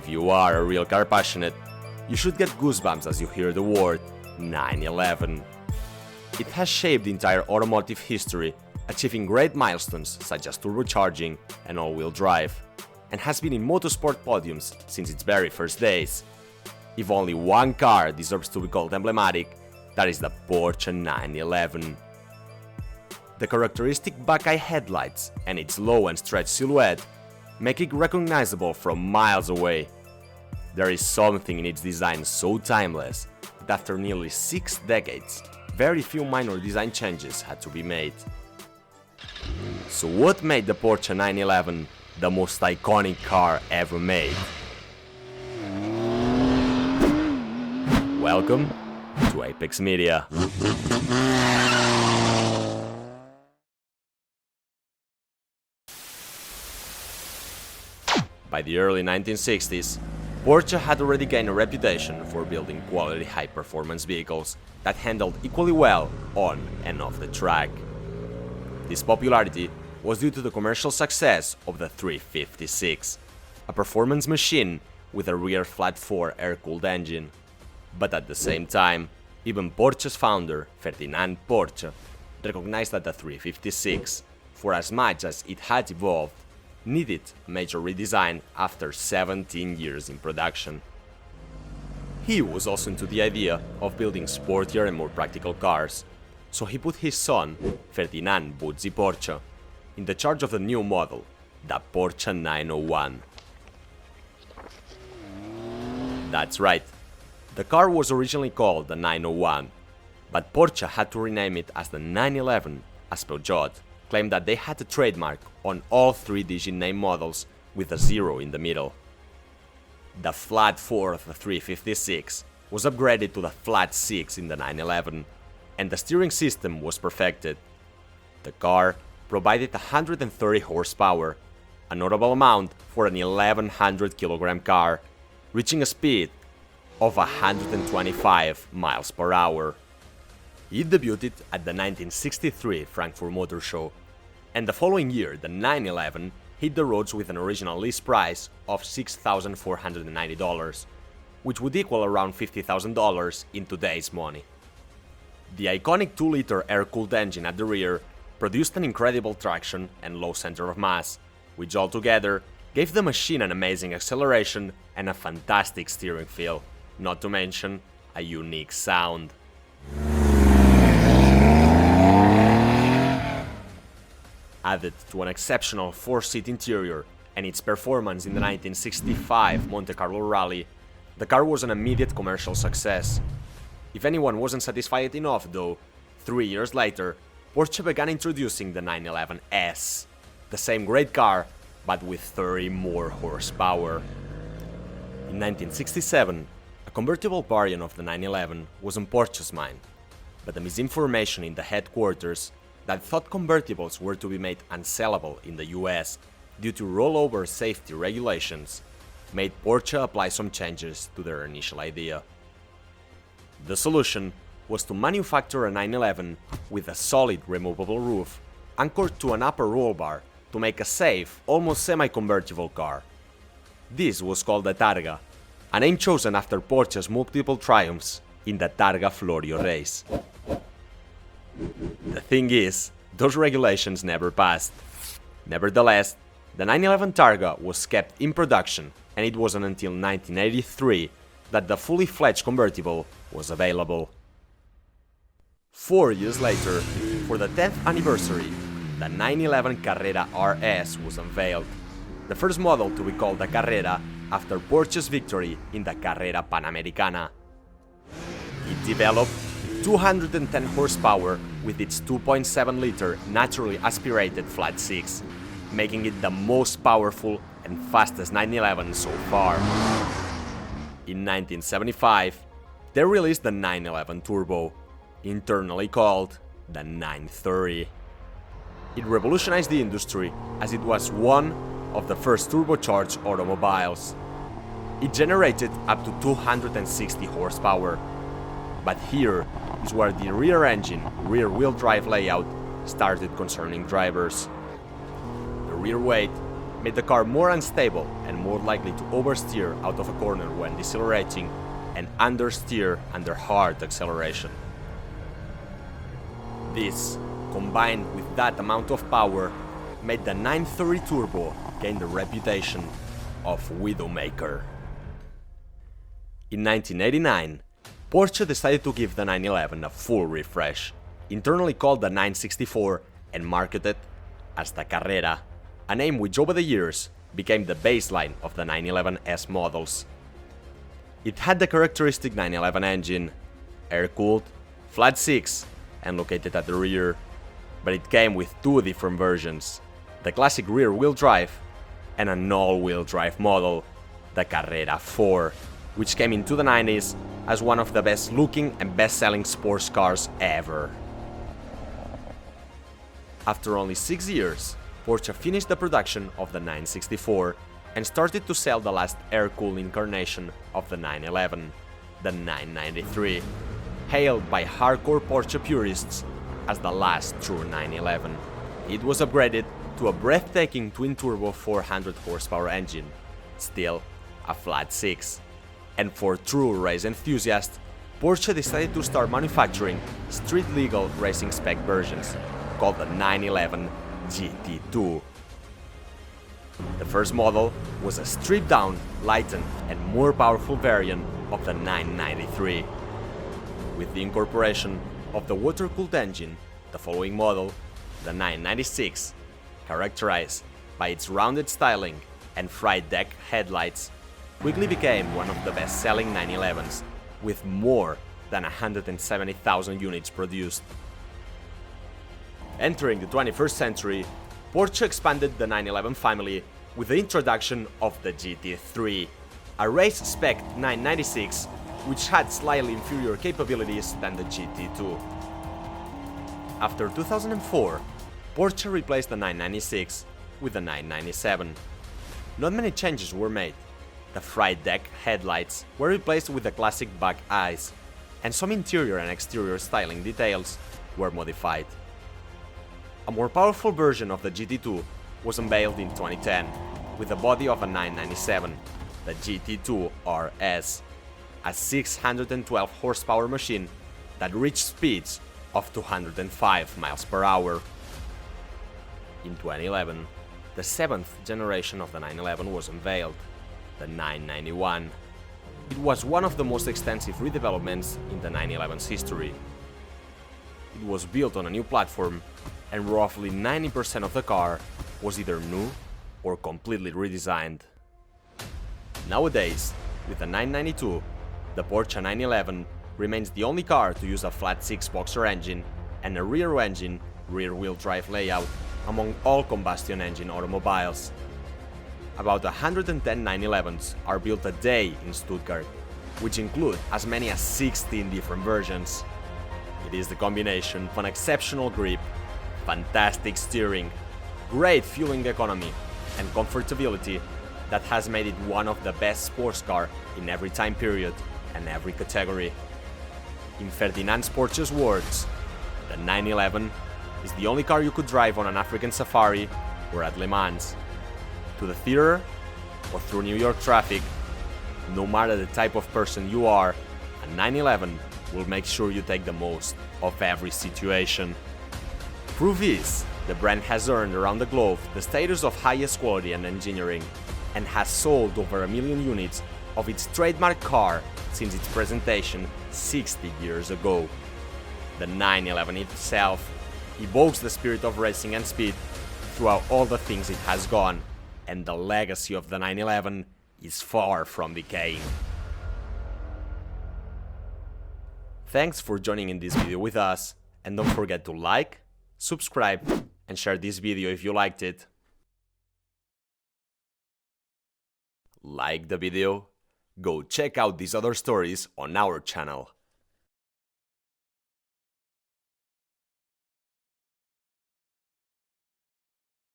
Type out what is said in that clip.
If you are a real car passionate, you should get goosebumps as you hear the word 911. It has shaped the entire automotive history, achieving great milestones such as turbocharging and all-wheel drive, and has been in motorsport podiums since its very first days. If only one car deserves to be called emblematic, that is the Porsche 911. The characteristic Buckeye headlights and its low and stretched silhouette make it recognizable from miles away. There is something in its design so timeless that after nearly 6 decades, very few minor design changes had to be made. So what made the Porsche 911 the most iconic car ever made? Welcome to Apex Media. By the early 1960s, Porsche had already gained a reputation for building quality high-performance vehicles that handled equally well on and off the track. This popularity was due to the commercial success of the 356, a performance machine with a rear flat-4 air-cooled engine. But at the same time, even Porsche's founder, Ferdinand Porsche, recognized that the 356, for as much as it had evolved, needed a major redesign after 17 years in production. He was also into the idea of building sportier and more practical cars, so he put his son, Ferdinand Butzi Porsche, in the charge of the new model, the Porsche 901. That's right, the car was originally called the 901, but Porsche had to rename it as the 911 as Peugeot claimed that they had a trademark on all 3-digit name models with a 0 in the middle. The flat 4 of the 356 was upgraded to the flat 6 in the 911, and the steering system was perfected. The car provided 130 horsepower, a notable amount for an 1100 kilogram car, reaching a speed of 125 miles per hour. It debuted at the 1963 Frankfurt Motor Show, and the following year the 911 hit the roads with an original list price of $6,490, which would equal around $50,000 in today's money. The iconic 2-liter air-cooled engine at the rear produced an incredible traction and low center of mass, which altogether gave the machine an amazing acceleration and a fantastic steering feel, not to mention a unique sound. Added to an exceptional 4-seat interior and its performance in the 1965 Monte Carlo Rally, the car was an immediate commercial success. If anyone wasn't satisfied enough though, 3 years later, Porsche began introducing the 911S, the same great car, but with 30 more horsepower. In 1967, a convertible variant of the 911 was on Porsche's mind, but the misinformation in the headquarters that thought convertibles were to be made unsellable in the US due to rollover safety regulations made Porsche apply some changes to their initial idea. The solution was to manufacture a 911 with a solid removable roof anchored to an upper roll bar to make a safe, almost semi-convertible car. This was called the Targa, a name chosen after Porsche's multiple triumphs in the Targa Florio race. The thing is, those regulations never passed. Nevertheless, the 911 Targa was kept in production, and it wasn't until 1983 that the fully fledged convertible was available. 4 years later, for the 10th anniversary, the 911 Carrera RS was unveiled, the first model to be called the Carrera after Porsche's victory in the Carrera Panamericana. It developed 210 horsepower with its 2.7-liter naturally aspirated flat 6, making it the most powerful and fastest 911 so far. In 1975, they released the 911 Turbo, internally called the 930. It revolutionized the industry as it was one of the first turbocharged automobiles. It generated up to 260 horsepower. But here is where the rear engine, rear-wheel drive layout started concerning drivers. The rear weight made the car more unstable and more likely to oversteer out of a corner when decelerating and understeer under hard acceleration. This, combined with that amount of power, made the 930 Turbo gain the reputation of Widowmaker. In 1989, Porsche decided to give the 911 a full refresh, internally called the 964 and marketed as the Carrera, a name which over the years became the baseline of the 911S models. It had the characteristic 911 engine, air-cooled, flat 6 and located at the rear, but it came with two different versions, the classic rear-wheel drive and an all-wheel drive model, the Carrera 4, which came into the 90s as one of the best looking and best-selling sports cars ever. After only 6 years, Porsche finished the production of the 964 and started to sell the last air-cooled incarnation of the 911, the 993, hailed by hardcore Porsche purists as the last true 911. It was upgraded to a breathtaking twin-turbo 400 horsepower engine, still a flat 6. And for true race enthusiasts, Porsche decided to start manufacturing street-legal racing spec versions, called the 911 GT2. The first model was a stripped-down, lightened and more powerful variant of the 993. With the incorporation of the water-cooled engine, the following model, the 996, characterized by its rounded styling and fried deck headlights, quickly became one of the best-selling 911s, with more than 170,000 units produced. Entering the 21st century, Porsche expanded the 911 family with the introduction of the GT3, a race-spec 996 which had slightly inferior capabilities than the GT2. After 2004, Porsche replaced the 996 with the 997. Not many changes were made. The fried deck headlights were replaced with the classic bug eyes, and some interior and exterior styling details were modified. A more powerful version of the GT2 was unveiled in 2010 with the body of a 997, the GT2 RS, a 612 horsepower machine that reached speeds of 205 miles per hour. In 2011, the 7th generation of the 911 was unveiled, the 991. It was one of the most extensive redevelopments in the 911's history. It was built on a new platform, and roughly 90% of the car was either new or completely redesigned. Nowadays, with the 992, the Porsche 911 remains the only car to use a flat 6 boxer engine and a rear-engine, rear-wheel drive layout among all combustion engine automobiles. About 110 911s are built a day in Stuttgart, which include as many as 16 different versions. It is the combination of an exceptional grip, fantastic steering, great fueling economy, and comfortability that has made it one of the best sports cars in every time period and every category. In Ferdinand Porsche's words, the 911 is the only car you could drive on an African safari or at Le Mans, to the theater or through New York traffic. No matter the type of person you are, a 911 will make sure you take the most of every situation. Proof is, the brand has earned around the globe the status of highest quality and engineering, and has sold over 1 million units of its trademark car since its presentation 60 years ago. The 911 itself evokes the spirit of racing and speed throughout all the things it has gone, and the legacy of the 911 is far from decaying. Thanks for joining in this video with us, and don't forget to like, subscribe, and share this video if you liked it. Like the video? Go check out these other stories on our channel.